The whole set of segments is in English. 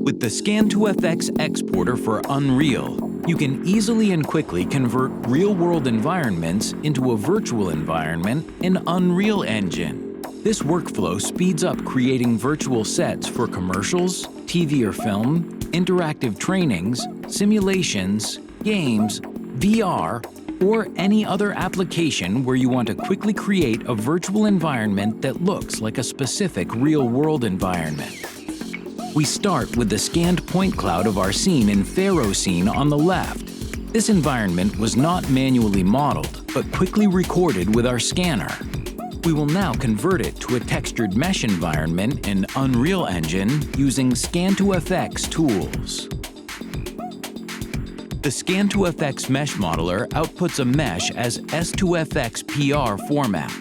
With the SCAN2FX Exporter for Unreal, you can easily and quickly convert real-world environments into a virtual environment in Unreal Engine. This workflow speeds up creating virtual sets for commercials, TV or film, interactive trainings, simulations, games, VR, or any other application where you want to quickly create a virtual environment that looks like a specific real-world environment. We start with the scanned point cloud of our scene in FARO Scene on the left. This environment was not manually modeled, but quickly recorded with our scanner. We will now convert it to a textured mesh environment in Unreal Engine using SCAN2FX tools. The SCAN2FX Mesh Modeler outputs a mesh as S2FXPR Format.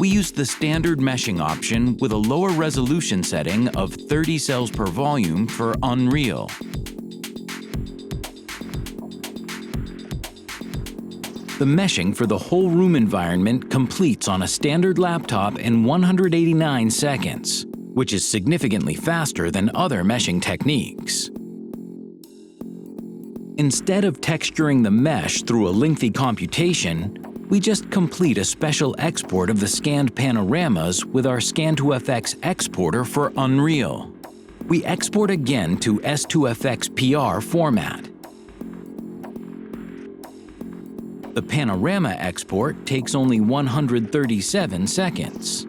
We use the standard meshing option with a lower resolution setting of 30 cells per volume for Unreal. The meshing for the whole room environment completes on a standard laptop in 189 seconds, which is significantly faster than other meshing techniques. Instead of texturing the mesh through a lengthy computation, we just complete a special export of the scanned panoramas with our SCAN2FX Exporter for Unreal. We export again to S2FXPR Format. The panorama export takes only 137 seconds.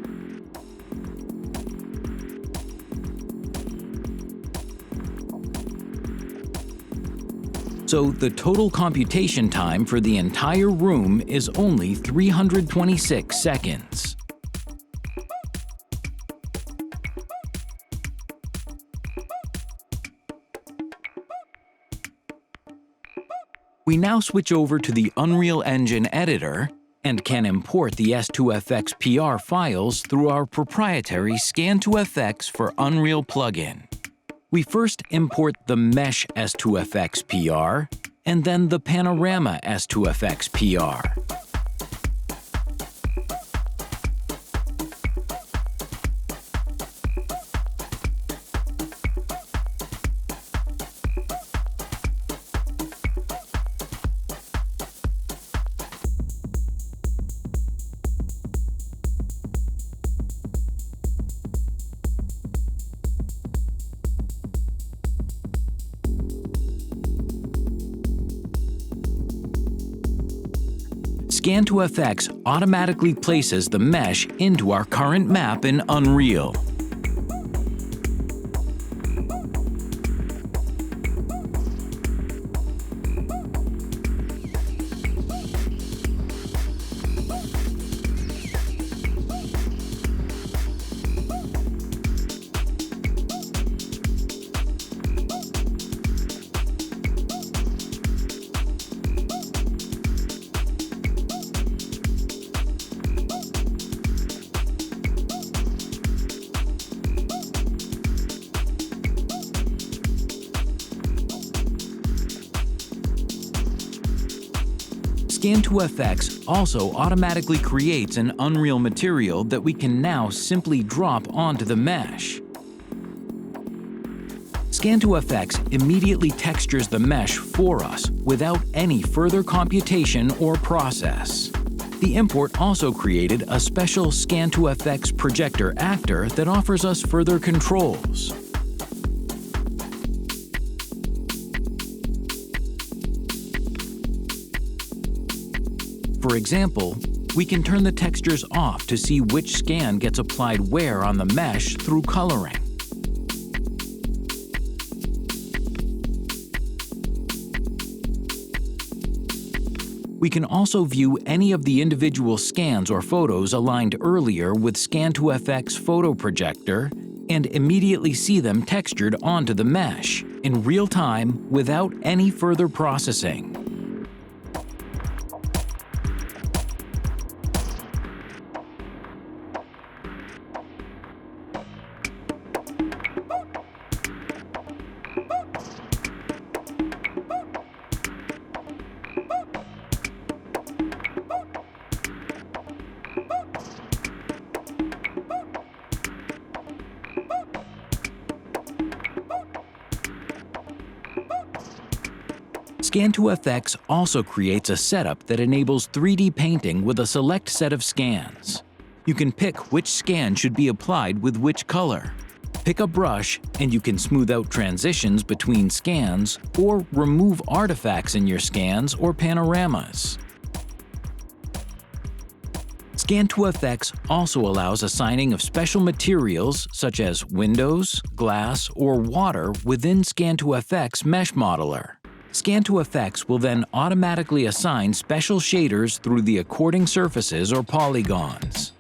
So the total computation time for the entire room is only 326 seconds. We now switch over to the Unreal Engine editor and can import the S2FXPR files through our proprietary SCAN2FX for Unreal plugin. We first import the Mesh S2FXPR and then the Panorama S2FXPR. SCAN2FX automatically places the mesh into our current map in Unreal. SCAN2FX also automatically creates an Unreal material that we can now simply drop onto the mesh. SCAN2FX immediately textures the mesh for us without any further computation or process. The import also created a special SCAN2FX projector actor that offers us further controls. For example, we can turn the textures off to see which scan gets applied where on the mesh through coloring. We can also view any of the individual scans or photos aligned earlier with SCAN2FX Photo Projector and immediately see them textured onto the mesh in real time without any further processing. SCAN2FX also creates a setup that enables 3D painting with a select set of scans. You can pick which scan should be applied with which color. Pick a brush and you can smooth out transitions between scans or remove artifacts in your scans or panoramas. SCAN2FX also allows assigning of special materials such as windows, glass, or water within SCAN2FX Mesh Modeler. SCAN2FX will then automatically assign special shaders through the according surfaces or polygons.